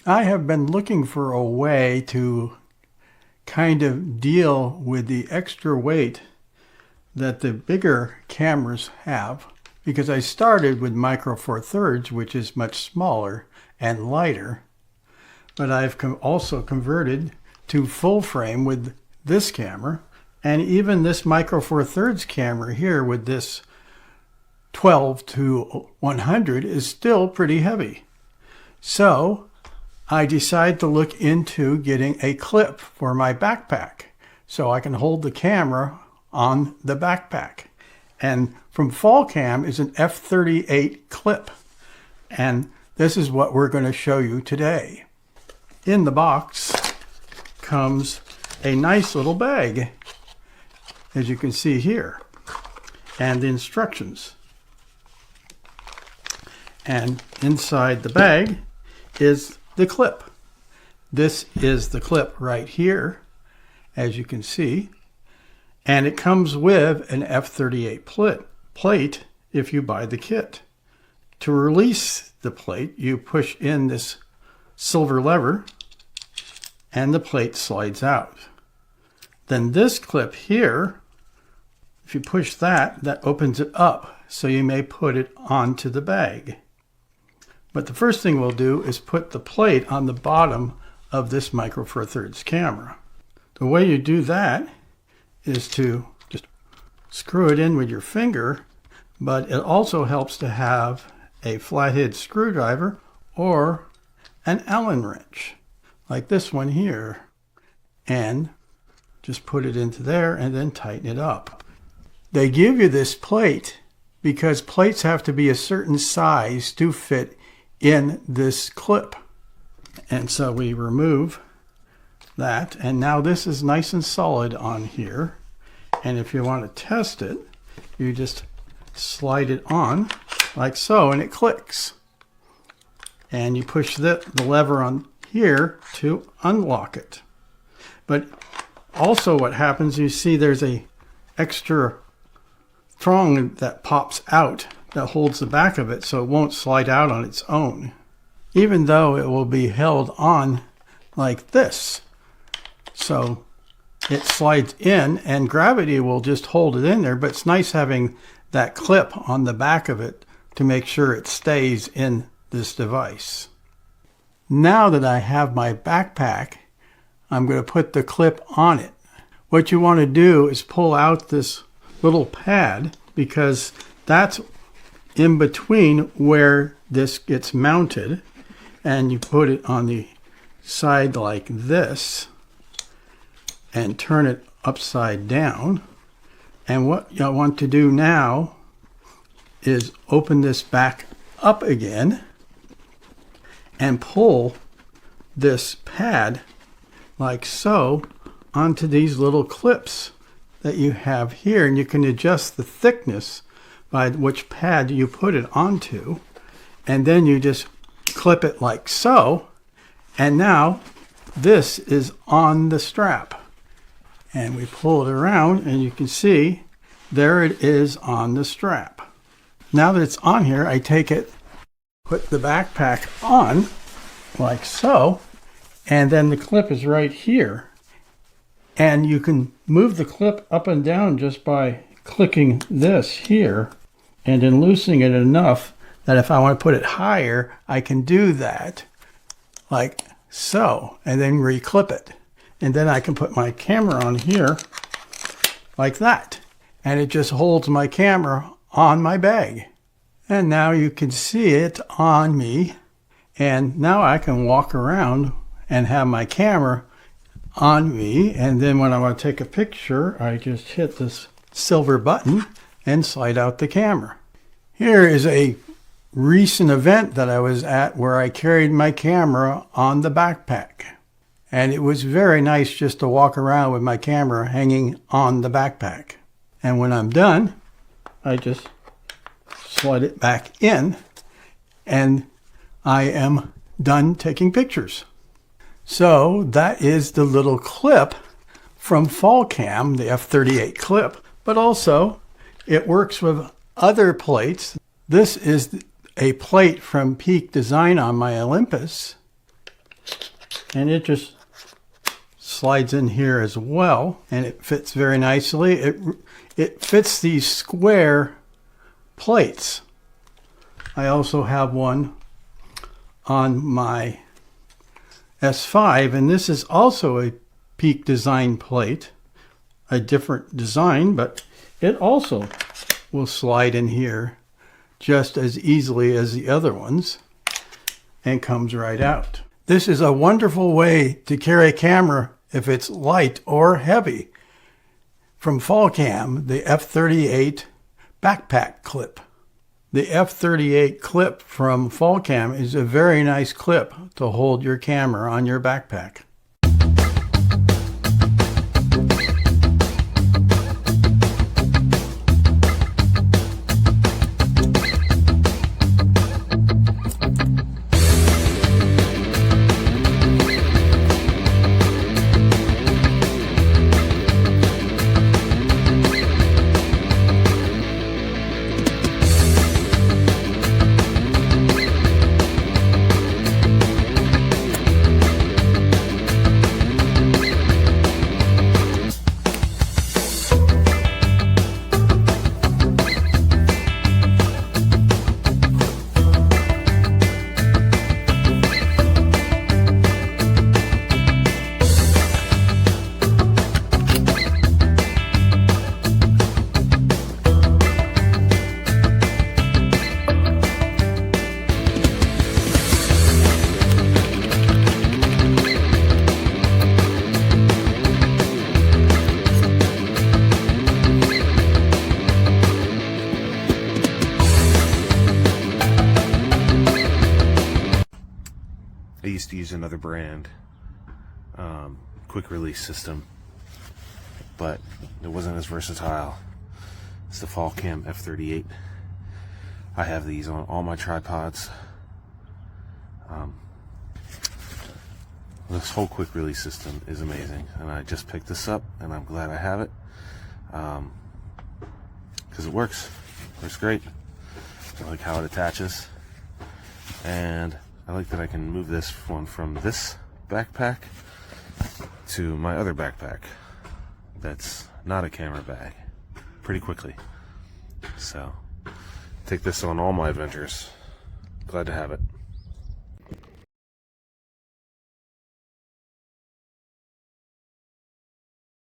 I have been looking for a way to kind of deal with the extra weight that the bigger cameras have, because I started with Micro Four Thirds, which is much smaller and lighter, but I've also converted to full frame with this camera, and even this Micro Four Thirds camera here with this 12 to 100 is still pretty heavy. So I decided to look into getting a clip for my backpack so I can hold the camera on the backpack. And from FALCAM is an F38 clip. And this is what we're going to show you today. In the box comes a nice little bag, as you can see here, and the instructions. And inside the bag is the clip. This is the clip right here, as you can see, and it comes with an F38 plate if you buy the kit. To release the plate, you push in this silver lever and the plate slides out. Then this clip here, if you push that, that opens it up so you may put it onto the bag. But the first thing we'll do is put the plate on the bottom of this Micro Four Thirds camera. The way you do that is to just screw it in with your finger, but it also helps to have a flathead screwdriver or an Allen wrench, like this one here, and just put it into there and then tighten it up. They give you this plate because plates have to be a certain size to fit in this clip. And so we remove that, and now this is nice and solid on here. And if you want to test it, you just slide it on like so and it clicks, and you push the lever on here to unlock it. But also what happens, you see there's a extra thong that pops out that holds the back of it so it won't slide out on its own, even though it will be held on like this. So it slides in and gravity will just hold it in there, but it's nice having that clip on the back of it to make sure it stays in this device. Now that I have my backpack, I'm going to put the clip on it. What you want to do is pull out this little pad, because that's in between where this gets mounted, and you put it on the side like this and turn it upside down. And what you want to do now is open this back up again and pull this pad like so onto these little clips that you have here, and you can adjust the thickness by which pad you put it onto, and then you just clip it like so, and now this is on the strap. And we pull it around and you can see there it is on the strap. Now that it's on here, I take it, put the backpack on like so, and then the clip is right here. And you can move the clip up and down just by clicking this here and then loosening it enough that if I want to put it higher, I can do that like so, and then reclip it. And then I can put my camera on here like that, and it just holds my camera on my bag. And now you can see it on me, and now I can walk around and have my camera on me, and then when I want to take a picture, I just hit this silver button and slide out the camera. Here is a recent event that I was at where I carried my camera on the backpack, and it was very nice just to walk around with my camera hanging on the backpack. And when I'm done, I just slide it back in, and I am done taking pictures. So that is the little clip from FALCAM, the F38 clip, but also it works with other plates. This is a plate from Peak Design on my Olympus, and it just slides in here as well, and it fits very nicely. It fits these square plates. I also have one on my S5, and this is also a Peak Design plate, a different design, but it also will slide in here just as easily as the other ones and comes right out. This is a wonderful way to carry a camera if it's light or heavy. From FALCAM, the F38 backpack clip. The F38 clip from FALCAM is a very nice clip to hold your camera on your backpack. I used to use another brand, quick release system, but it wasn't as versatile. It's the FALCAM F38. I have these on all my tripods. This whole quick release system is amazing, and I just picked this up, and I'm glad I have it, because it works great. I like how it attaches, and I like that I can move this one from this backpack to my other backpack that's not a camera bag pretty quickly. So take this on all my adventures. Glad to have it.